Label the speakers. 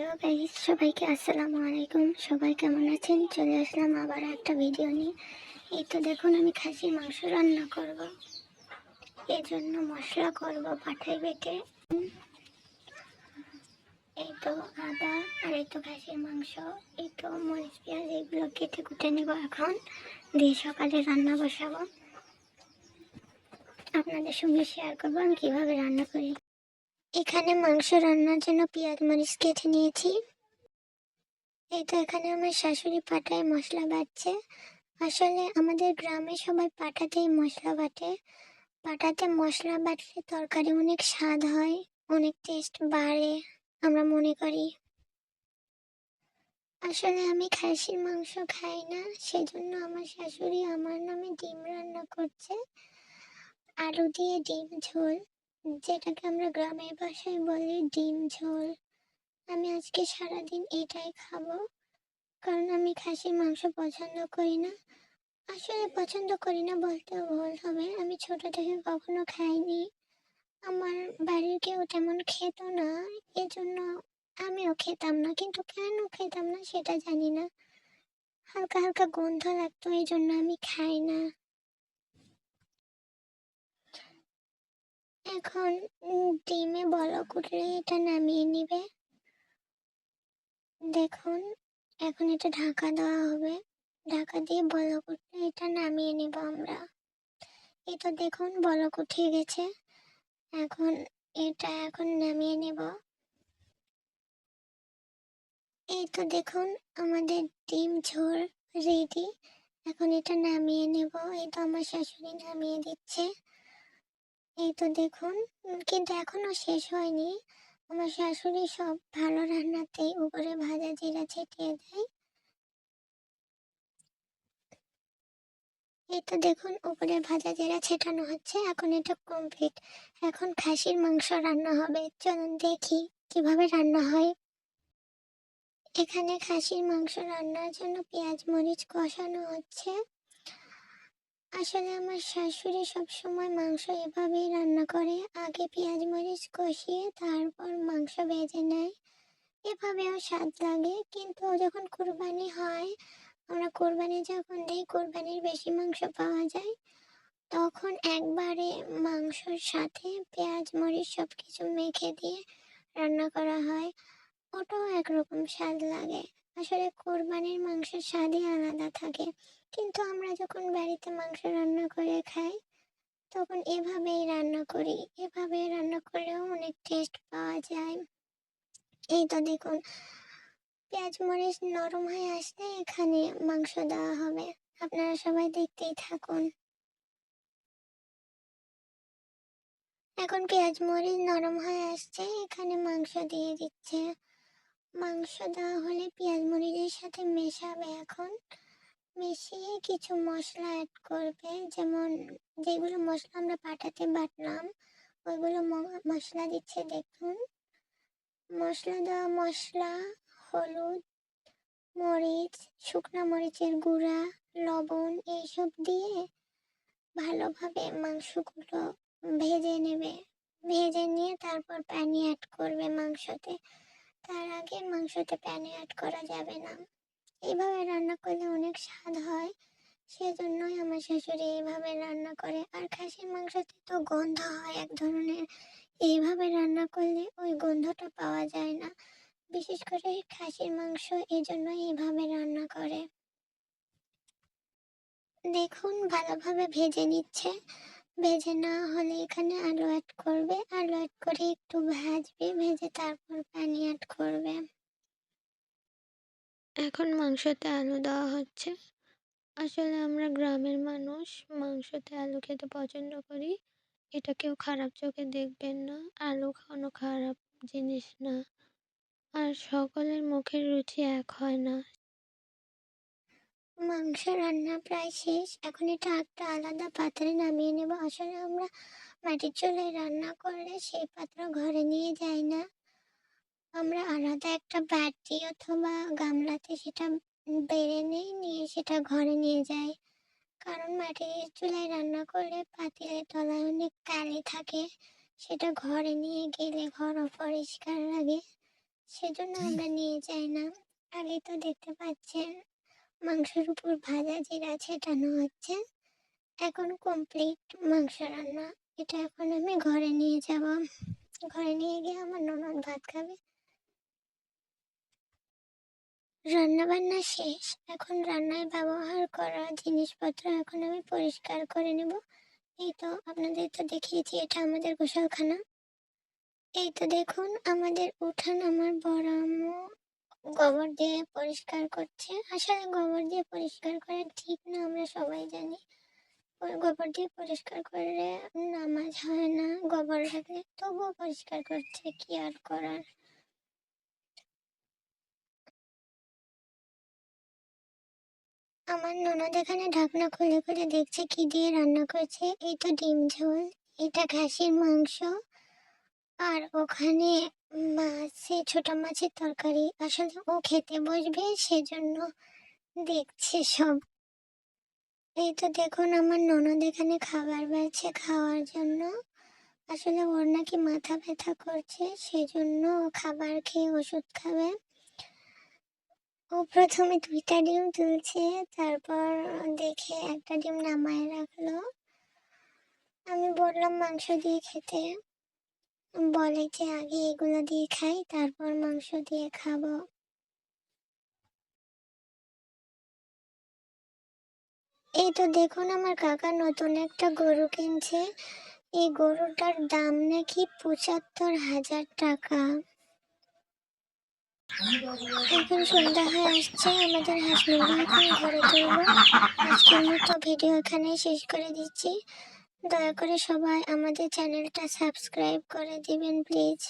Speaker 1: Hello guys, সবাইকে আসসালামু আলাইকুম। সবাই কেমন আছেন? চলে আসলাম আবার একটা ভিডিও নিয়ে। এই তো দেখুন, আমি খাসির মাংস রান্না করব। এর জন্য মশলা করব পাঠাই বেটে। এই তো আদা, আর এই তো খাসির মাংস, এই তো মরিচ পেঁয়াজ, এগুলো কেটে কুটে নেব এখন, দিয়ে সকালে রান্না বসাবো। আপনাদের সঙ্গে শেয়ার করবো আমি কিভাবে রান্না করি। এখানে মাংস রান্নার জন্য পেঁয়াজ মরিচ কেটে নিয়েছি। এই তো এখানে আমার শাশুড়ি পাটায় মশলা বাটছে। আসলে আমাদের গ্রামে সবাই পাটাতেই মশলা বাটে। পাটাতে মশলা বাটলে তরকারি অনেক স্বাদ হয়, অনেক টেস্ট বাড়ে আমরা মনে করি। আসলে আমি খাসির মাংস খাই না, সেজন্য আমার শাশুড়ি আমার নামে ডিম রান্না করছে। আলু দিয়ে ডিম ঝোল, যেটাকে আমরা গ্রামের ভাষায় বলি ডিম ঝোল। আমি আজকে সারাদিন এটাই খাবো, কারণ আমি খাসির মাংস পছন্দ করি না। আসলে পছন্দ করি না বলতেও ভুল হবে, আমি ছোট থেকে কখনো খাইনি। আমার বাড়ির কেউ তেমন খেত না, এজন্য আমিও খেতাম না। কিন্তু কেন খেতাম না সেটা জানি না, হালকা হালকা গন্ধ লাগতো, এই জন্য আমি খাই না। এখন ডিমে বলক উঠলে এটা নামিয়ে নিবে। দেখুন, এখন এটা ঢাকা দেওয়া হবে। ঢাকা দিয়ে বলক উঠলে এটা নামিয়ে নিব আমরা। এই তো দেখুন, বলক উঠে গেছে। এখন এখন নামিয়ে নেব। এই তো দেখুন, আমাদের ডিম ঝোল রেডি। এখন এটা নামিয়ে নেব। এই তো আমার শাশুড়ি নামিয়ে দিচ্ছে। এই তো দেখুন, কিন্তু এখনো শেষ হয়নি। আমার শাশুড়ি সব ভালো রান্নাতেই উপরে ভাজা জিরা ছিটিয়ে দেয়। এই তো দেখুন, উপরে ভাজা জিরা ছেটানো হচ্ছে। এখন এটা কমপ্লিট। এখন খাসির মাংস রান্না হবে, চলুন দেখি কিভাবে রান্না হয়। এখানে খাসির মাংস রান্নার জন্য পেঁয়াজ মরিচ কষানো হচ্ছে। আসলে আমার শাশুড়ি সবসময় মাংস এভাবেই রান্না করে, আগে পেঁয়াজ মরিচ কষিয়ে তারপর মাংস ভেজে নেয়। এভাবেও স্বাদ লাগে, কিন্তু যখন কুরবানি হয়, আমরা কোরবানি যখন দিই, কোরবানির বেশি মাংস পাওয়া যায়, তখন একবারে মাংসর সাথে পেঁয়াজ মরিচ সব কিছু মেখে দিয়ে রান্না করা হয়। ওটাও একরকম স্বাদ লাগে। আসলে কোরবানির মাংসের স্বাদই আলাদা থাকে। কিন্তু আমরা যখন বাড়িতে মাংস রান্না করে খাই, তখন এভাবেই রান্না করি। এভাবে রান্না করলেও অনেক টেস্ট পাওয়া যায়। এই তো দেখুন, পেঁয়াজ মরিচ নরম হয়ে আসলে এখানে মাংস দেওয়া হবে। আপনারা সবাই দেখতেই থাকুন। এখন পেঁয়াজ মরিচ নরম হয়ে আসছে, এখানে মাংস দিয়ে দিচ্ছে। মাংস দেওয়া হলে পেঁয়াজ মরিচের সাথে মেশাবে। এখন মিশিয়ে কিছু মশলা অ্যাড করবে, যেমন যেগুলো মশলা আমরা পাটাতে বাটলাম, ওইগুলো মশলা দিচ্ছে। দেখুন, মশলা হলুদ, মরিচ, শুকনা মরিচের গুঁড়া, লবণ, এইসব দিয়ে ভালোভাবে মাংসগুলো ভেজে নেবে। ভেজে নিয়ে তারপর পানি অ্যাড করবে মাংসতে। তার আগে মাংসতে পানি অ্যাড করা যাবে না। এইভাবে রান্না করলে অনেক স্বাদ হয়, সেজন্যই আমার শাশুড়ি এইভাবে রান্না করে। আর খাসির মাংসতে তো গন্ধ হয় এক ধরনের, এইভাবে রান্না করলে ওই গন্ধটা পাওয়া যায় না। বিশেষ করে খাসির মাংস এজন্য এইভাবে রান্না করে। দেখুন, ভালোভাবে ভেজে নিচ্ছে। ভেজে না হলে এখানে আলু অ্যাড করবে, আলু অ্যাড করে একটু ভাজবে, ভেজে তারপর পানি অ্যাড করবে। এখন মাংসতে আলু দেওয়া হচ্ছে। আসলে আমরা গ্রামের মানুষ, মাংসতে আলু খেতে পছন্দ করি। এটা কেউ খারাপ চোখে দেখবেন না, আলু কোনো খারাপ জিনিস না। আর সকলের মুখের রুচি এক হয় না। মাংস রান্না প্রায় শেষ। এখন এটা একটা আলাদা পাত্রে নামিয়ে নেব। আসলে আমরা মাটির চুলায় রান্না করলে সেই পাত্র ঘরে নিয়ে যাই না, আমরা আলাদা একটা বাটি অথবা গামলাতে সেটা বেড়ে নিয়ে সেটা ঘরে নিয়ে যাই। কারণ মাটির চুলায় রান্না করলে পাতিলের তলায় অনেক কালি থাকে, সেটা ঘরে নিয়ে গেলে ঘর অপরিষ্কার লাগে। সেজন্য আমরা নিয়ে যাই না। আর এই তো দেখতে পাচ্ছেন মাংসের উপর ভাজা জিরা ছেটানো হচ্ছে। এখন কমপ্লিট মাংস রান্না। এটা এখন আমি ঘরে নিয়ে যাব। ঘরে নিয়ে গিয়ে আমার ননদ ভাত খাবে। রান্নাবান্না শেষ। এখন রান্নায় ব্যবহার করা জিনিসপত্র এখন আমি পরিষ্কার করে নেব। এই তো আপনাদের তো দেখিয়েছি এটা আমাদের গোসলখানা। এই তো দেখুন আমাদের উঠান আমার বড় আম্মু গোবর দিয়ে পরিষ্কার করছে। আসলে গোবর দিয়ে পরিষ্কার করা ঠিক না, আমরা সবাই জানি। ওই গোবর দিয়ে পরিষ্কার করলে নামাজ হয় না গোবর লাগলে, তবুও পরিষ্কার করছে, কি আর করার। আমার ননদ এখানে ঢাকনা খুলে খুলে দেখছে কি দিয়ে রান্না করছে। এই তো ডিম ঝোল, এটা খাসির মাংস, আর ওখানে ছোট মাছের তরকারি। আসলে ও খেতে বসবে সেজন্য দেখছে সব। এই তো দেখুন আমার ননদ এখানে খাবার বাড়ছে খাওয়ার জন্য। আসলে ওর নাকি মাথা ব্যথা করছে, সেজন্য ও খাবার খেয়ে ওষুধ খাবে। ও প্রথমে ২টা ডিম তুলছে, তারপর দেখে একটা ডিম নামায় রাখলো। আমি বললাম মাংস দিয়ে খেতে, বলে যে আগে এগুলো দিয়ে খাই তারপর মাংস দিয়ে খাবো। এই তো দেখুন আমার কাকা নতুন একটা গরু কিনছে। এই গরুটার দাম নাকি ৭৫,০০০ টাকা। এখন সন্ধ্যা হয়ে আসছে, আমাদের হাঁস মুরগি এখন ঘরে তুলবো। আজকের মতো ভিডিও এখানেই শেষ করে দিচ্ছি। দয়া করে সবাই আমাদের চ্যানেলটা সাবস্ক্রাইব করে দিবেন প্লিজ।